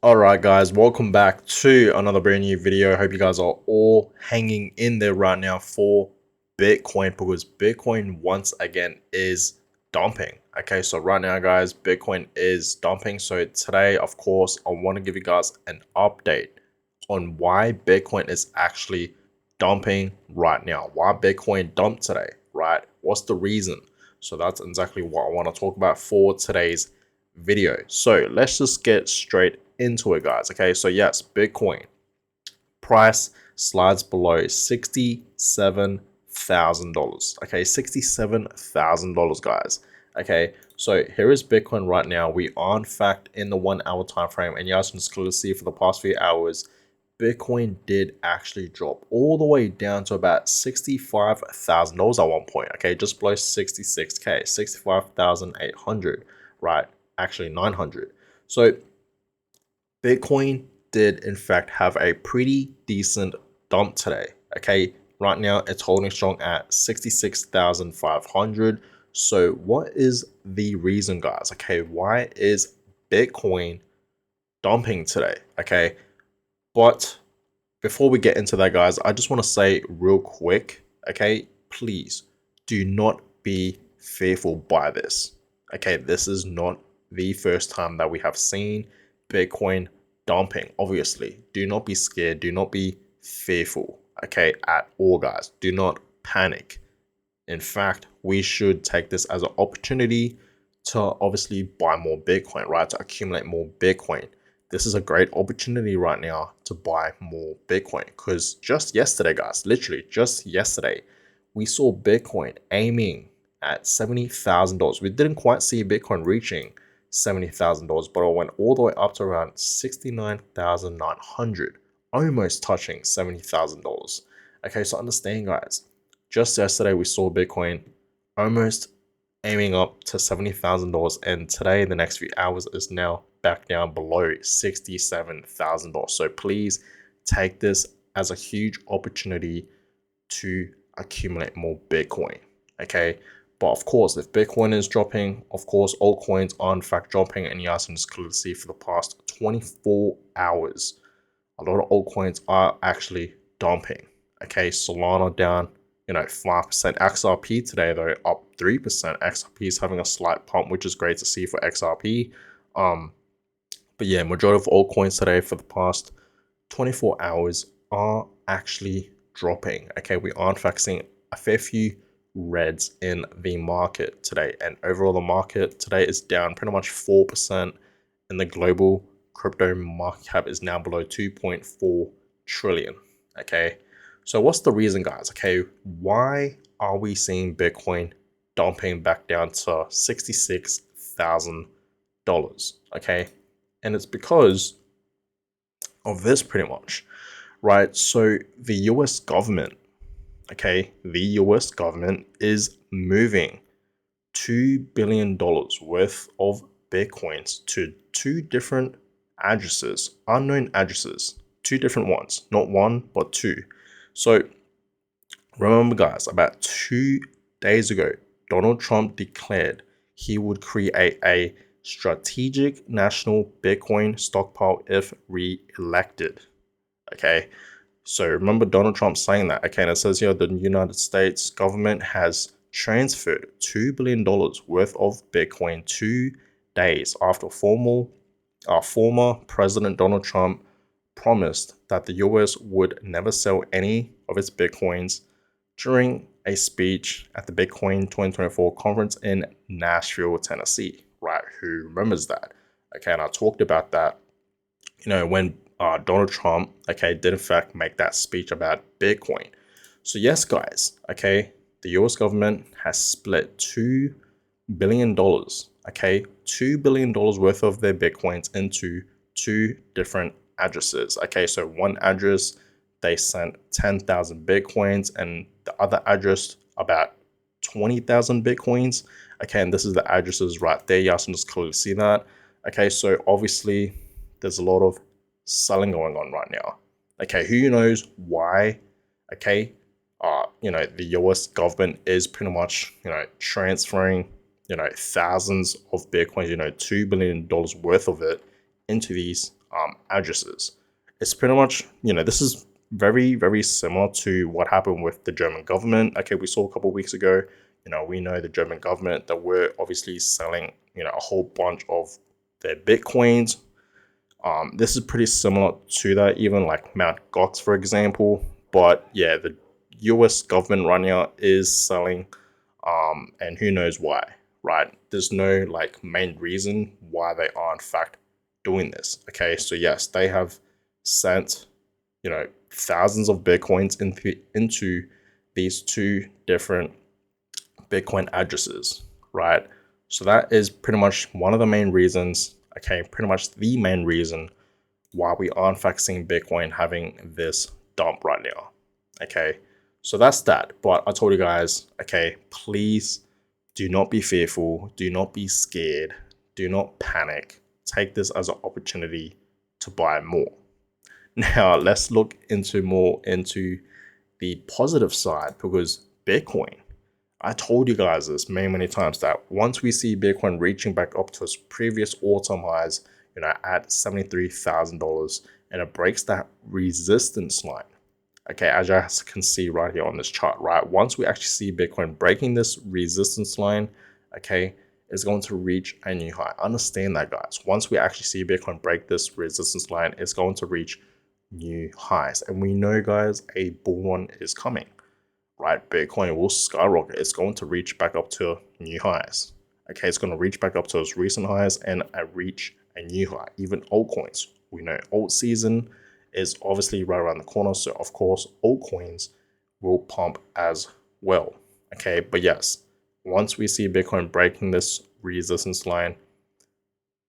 Alright guys, welcome back to another brand new video. Hope you guys are all hanging in there right now for Bitcoin, because Bitcoin once again is dumping. Okay, so right now guys, Bitcoin is dumping. So today, of course, I want to give you guys an update on why Bitcoin is actually dumping right now. Why Bitcoin dumped today, right? What's the reason? So that's exactly what I want to talk about for today's video. So let's just get straight into it, guys. Okay, so yes, Bitcoin price slides below $67,000. Okay, $67,000, guys. Okay, so here is Bitcoin right now. We are in fact in the 1 hour time frame, and you guys can just clearly see for the past few hours, Bitcoin did actually drop all the way down to about $65,000 at one point. Okay, just below 66K, 65,800, right? Actually 900. So Bitcoin did in fact have a pretty decent dump today. Okay, right now it's holding strong at 66,500. So what is the reason, guys? Okay, why is Bitcoin dumping today? Okay, but before we get into that, guys, I just want to say real quick, okay, please do not be fearful by this. Okay, this is not the first time that we have seen Bitcoin dumping. Obviously, do not be scared, do not be fearful, okay, at all, guys. Do not panic. In fact, we should take this as an opportunity to obviously buy more Bitcoin, right? To accumulate more Bitcoin. This is a great opportunity right now to buy more Bitcoin, because just yesterday, guys, literally just yesterday, we saw Bitcoin aiming at $70,000. We didn't quite see Bitcoin reaching $70,000, but it went all the way up to around 69,900, almost touching $70,000. Okay, so understand, guys, just yesterday we saw Bitcoin almost aiming up to $70,000, and today, the next few hours, is now back down below $67,000. So please take this as a huge opportunity to accumulate more Bitcoin. Okay, but of course, if Bitcoin is dropping, of course, altcoins are in fact dropping, and you guys can just clearly see for the past 24 hours, a lot of altcoins are actually dumping. Okay, Solana down, 5%. XRP today, though, up 3%. XRP is having a slight pump, which is great to see for XRP. But yeah, majority of altcoins today for the past 24 hours are actually dropping. Okay, we are in fact seeing a fair few reds in the market today, and overall the market today is down pretty much 4%, and the global crypto market cap is now below 2.4 trillion. Okay, so what's the reason, guys? Okay, why are we seeing Bitcoin dumping back down to $66,000? Okay, and it's because of this, pretty much, right? So the US government, okay, the US government is moving $2 billion worth of Bitcoins to two different addresses, unknown addresses, two different ones, not one, but two. So remember, guys, about 2 days ago, Donald Trump declared he would create a strategic national Bitcoin stockpile if re-elected. Okay, so remember Donald Trump saying that. Okay, and it says here the United States government has transferred $2 billion worth of Bitcoin 2 days after former President Donald Trump promised that the US would never sell any of its Bitcoins during a speech at the Bitcoin 2024 conference in Nashville, Tennessee. Right? Who remembers that? Okay, and I talked about that, when Donald Trump, okay, did in fact make that speech about Bitcoin. So yes, guys, okay, the US government has split $2 billion, okay, $2 billion worth of their Bitcoins into two different addresses. Okay, so one address, they sent 10,000 Bitcoins, and the other address, about 20,000 Bitcoins. Okay, and this is the addresses right there. You guys can just clearly see that. Okay, so obviously there's a lot of selling going on right now. Okay, who knows why? Okay, the US government is pretty much, transferring, thousands of Bitcoins, $2 billion worth of it into these addresses. It's pretty much, this is very, very similar to what happened with the German government. Okay, we saw a couple of weeks ago, we know the German government that were obviously selling, a whole bunch of their Bitcoins. This is pretty similar to that, even like Mt. Gox, for example. But yeah, the US government right now is selling, and who knows why, right? There's no like main reason why they are in fact doing this. Okay, so yes, they have sent, thousands of Bitcoins into these two different Bitcoin addresses, right? So that is pretty much one of the main reasons, okay, pretty much the main reason why we are in fact seeing Bitcoin having this dump right now. Okay, so that's that. But I told you guys, okay, please do not be fearful, do not be scared, do not panic. Take this as an opportunity to buy more. Now let's look more into the positive side, because Bitcoin, I told you guys this many times, that once we see Bitcoin reaching back up to its previous all-time highs, at $73,000, and it breaks that resistance line. Okay, as you guys can see right here on this chart, right? Once we actually see Bitcoin breaking this resistance line, okay, it's going to reach a new high. Understand that, guys. Once we actually see Bitcoin break this resistance line, it's going to reach new highs. And we know, guys, a bull run is coming, right? Bitcoin will skyrocket. It's going to reach back up to new highs. Okay, it's going to reach back up to its recent highs and reach a new high. Even altcoins, we know alt season is obviously right around the corner, so of course altcoins will pump as well. Okay, but yes, once we see Bitcoin breaking this resistance line,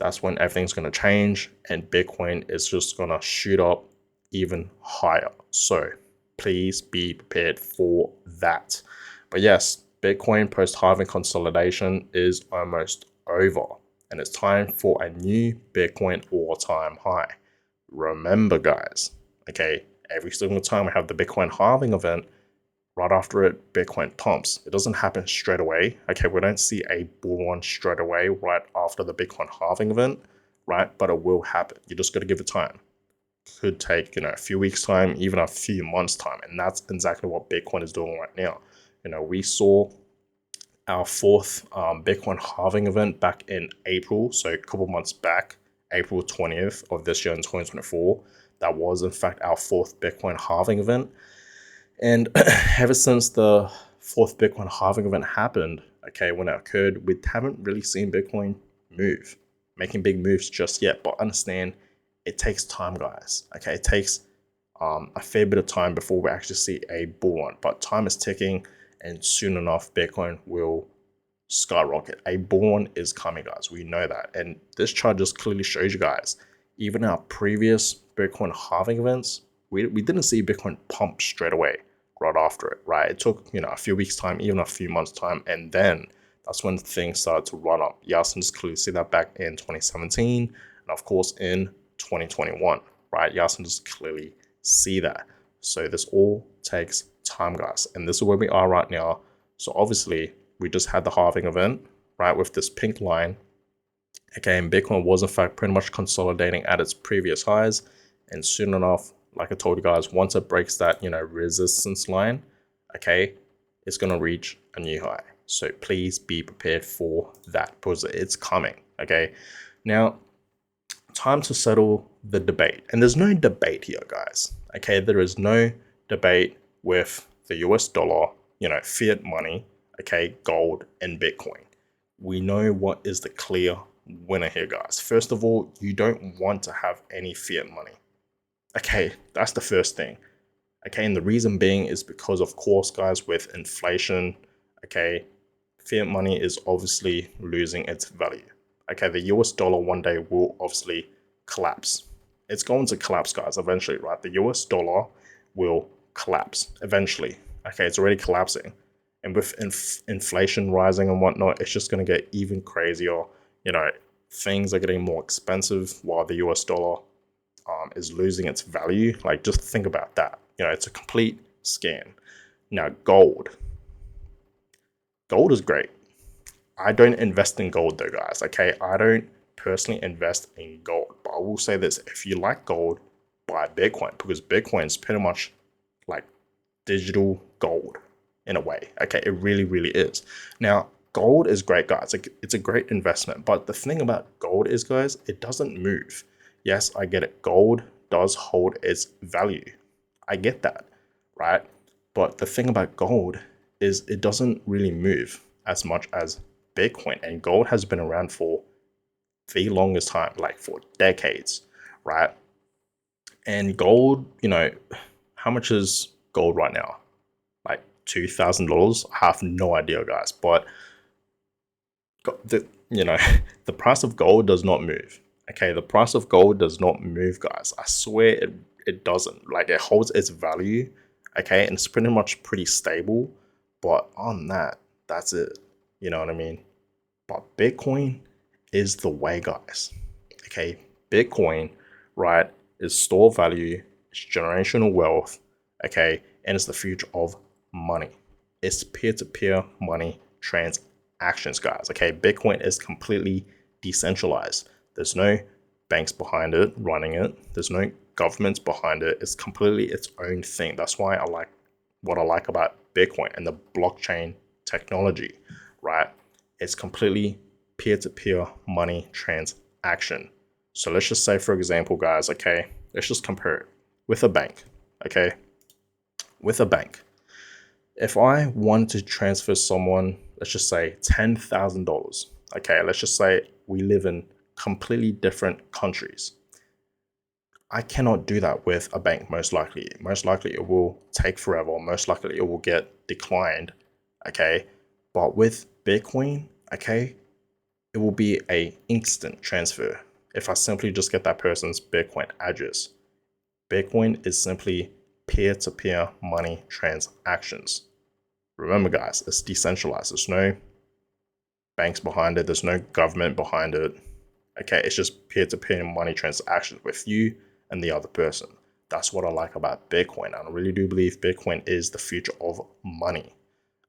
that's when everything's going to change and Bitcoin is just going to shoot up even higher. So please be prepared for that. But yes, Bitcoin post-halving consolidation is almost over, and it's time for a new Bitcoin all-time high. Remember, guys, okay, every single time we have the Bitcoin halving event, right after it, Bitcoin pumps. It doesn't happen straight away. Okay, we don't see a bull run straight away right after the Bitcoin halving event, right? But it will happen. You just got to give it time. Could take, a few weeks time, even a few months time. And that's exactly what Bitcoin is doing right now. We saw our fourth Bitcoin halving event back in April. So a couple months back, April 20th of this year in 2024. That was in fact our fourth Bitcoin halving event. And ever since the fourth Bitcoin halving event happened, okay, when it occurred, we haven't really seen Bitcoin making big moves just yet. But understand, it takes time, guys. Okay, it takes a fair bit of time before we actually see a bull run. But time is ticking, and soon enough, Bitcoin will skyrocket. A bull run is coming, guys. We know that. And this chart just clearly shows you guys, even our previous Bitcoin halving events, we didn't see Bitcoin pump straight away right after it, right? It took, a few weeks time, even a few months time, and then that's when things started to run up. Yes, and just clearly see that back in 2017, and of course in 2021, right? Yes, and just clearly see that. So this all takes time, guys, and this is where we are right now. So obviously we just had the halving event, right, with this pink line. Okay, and Bitcoin was in fact pretty much consolidating at its previous highs, and soon enough, like I told you guys, once it breaks that, resistance line, okay, it's going to reach a new high. So please be prepared for that, because it's coming. Okay, now time to settle the debate. And there's no debate here, guys. Okay, there is no debate with the US dollar, fiat money, okay, gold, and Bitcoin. We know what is the clear winner here, guys. First of all, you don't want to have any fiat money. Okay, that's the first thing. Okay, and the reason being is because, of course, guys, with inflation, okay, fiat money is obviously losing its value. Okay, the US dollar one day will obviously collapse. It's going to collapse, guys, eventually, right? The US dollar will collapse eventually. Okay, it's already collapsing. And with inflation rising and whatnot, it's just going to get even crazier. Things are getting more expensive while the US dollar is losing its value. Like, just think about that. It's a complete scam. Now, gold. Gold is great. I don't invest in gold though, guys. Okay, I don't personally invest in gold. But I will say this, if you like gold, buy Bitcoin, because Bitcoin is pretty much like digital gold in a way. Okay, it really, really is. Now, gold is great, guys. It's a great investment. But the thing about gold is, guys, it doesn't move. Yes, I get it. Gold does hold its value. I get that, right? But the thing about gold is it doesn't really move as much as Bitcoin. And gold has been around for the longest time, like for decades, right? And gold, how much is gold right now? Like $2,000? I have no idea, guys. But the the price of gold does not move. Okay, the price of gold does not move, guys. I swear it doesn't. Like, it holds its value. Okay, and it's pretty stable. But on that, that's it. You know what I mean? But Bitcoin is the way, guys. Okay, Bitcoin, right, is store value, it's generational wealth, okay, and it's the future of money. It's peer-to-peer money transactions, guys. Okay, Bitcoin is completely decentralized. There's no banks behind it running it. There's no governments behind it. It's completely its own thing. That's why I like what I like about Bitcoin and the blockchain technology, right? It's completely peer-to-peer money transaction. So let's just say, for example, guys, okay, let's just compare it with a bank, okay? With a bank, if I want to transfer someone, let's just say $10,000, okay, let's just say we live in completely different countries. I cannot do that with a bank, most likely. Most likely it will take forever. Most likely it will get declined, okay? But with Bitcoin, okay, it will be a instant transfer. If I simply just get that person's Bitcoin address. Bitcoin is simply peer-to-peer money transactions. Remember, guys, it's decentralized. There's no banks behind it. There's no government behind it. Okay, it's just peer-to-peer money transactions with you and the other person. That's what I like about Bitcoin. I really do believe Bitcoin is the future of money.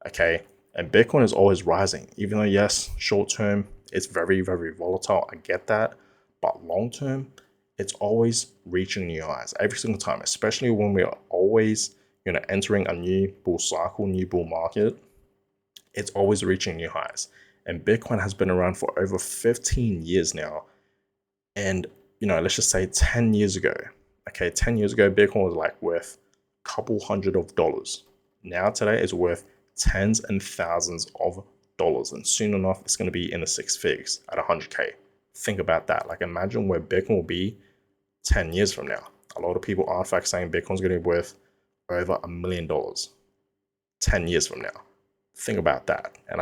Okay, and Bitcoin is always rising, even though, yes, short term, it's very, very volatile. I get that. But long term, it's always reaching new highs every single time, especially when we are always, entering a new bull cycle, new bull market. It's always reaching new highs. And Bitcoin has been around for over 15 years now. And, let's just say 10 years ago, okay, 10 years ago, Bitcoin was like worth a couple hundred of dollars. Now today it's worth tens and thousands of dollars. And soon enough, it's going to be in the six figures at 100K. Think about that. Like, imagine where Bitcoin will be 10 years from now. A lot of people are in fact saying Bitcoin's going to be worth over $1 million 10 years from now. Think about that. And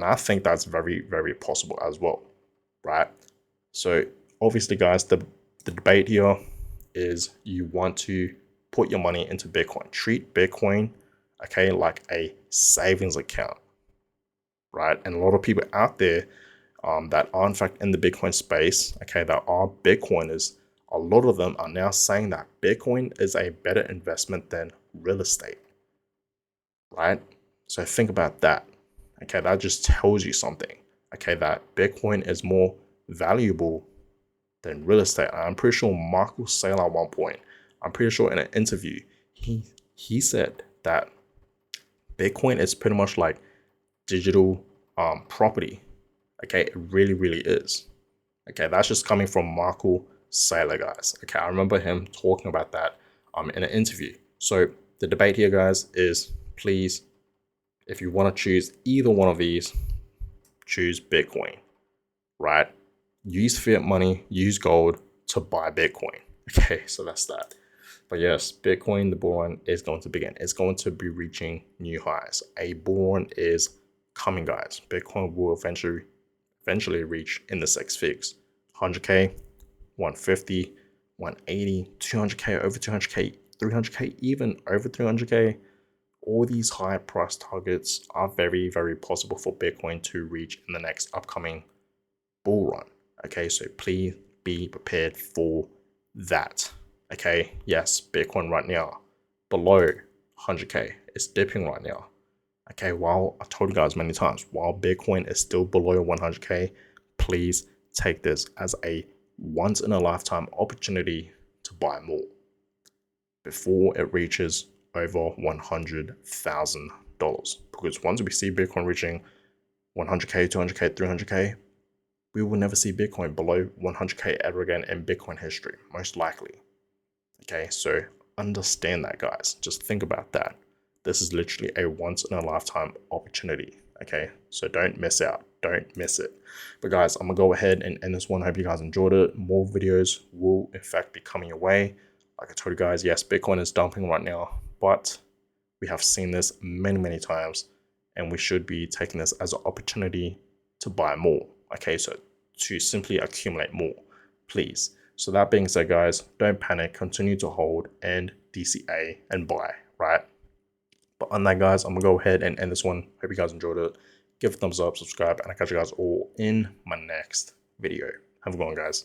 I think that's very, very possible as well, right? So obviously, guys, the debate here is you want to put your money into Bitcoin. Treat Bitcoin, okay, like a savings account, right? And a lot of people out there that are in fact in the Bitcoin space, okay, that are Bitcoiners, a lot of them are now saying that Bitcoin is a better investment than real estate, right? So think about that. Okay, that just tells you something. Okay, that Bitcoin is more valuable than real estate. I'm pretty sure Michael Saylor at one point, I'm pretty sure in an interview, he said that Bitcoin is pretty much like digital property. Okay, it really, really is. Okay, that's just coming from Michael Saylor, guys. Okay, I remember him talking about that in an interview. So the debate here, guys, is please, if you want to choose either one of these, choose Bitcoin, right? Use fiat money, use gold to buy Bitcoin. Okay, so that's that. But yes, Bitcoin, the bull run is going to begin. It's going to be reaching new highs. A bull run is coming, guys. Bitcoin will eventually reach in the six figures. 100K, 150, 180, 200K, over 200K, 300K, even over 300K. All these high price targets are very, very possible for Bitcoin to reach in the next upcoming bull run. Okay, so please be prepared for that. Okay, yes, Bitcoin right now below 100K. It's dipping right now. Okay, while I told you guys many times, while Bitcoin is still below 100K, please take this as a once in a lifetime opportunity to buy more before it reaches over $100,000. Because once we see Bitcoin reaching 100K, 200K, 300K, we will never see Bitcoin below 100K ever again in Bitcoin history, most likely. Okay, so understand that, guys. Just think about that. This is literally a once in a lifetime opportunity. Okay, so don't miss out. Don't miss it. But guys, I'm gonna go ahead and end this one. I hope you guys enjoyed it. More videos will in fact be coming your way. Like I told you guys, yes, Bitcoin is dumping right now, but we have seen this many times, and we should be taking this as an opportunity to buy more. Okay, so to simply accumulate more, please. So that being said, guys, don't panic, continue to hold and DCA and buy, right? But on that, guys, I'm gonna go ahead and end this one. Hope you guys enjoyed it. Give a thumbs up, subscribe, and I'll catch you guys all in my next video. Have a good one, guys.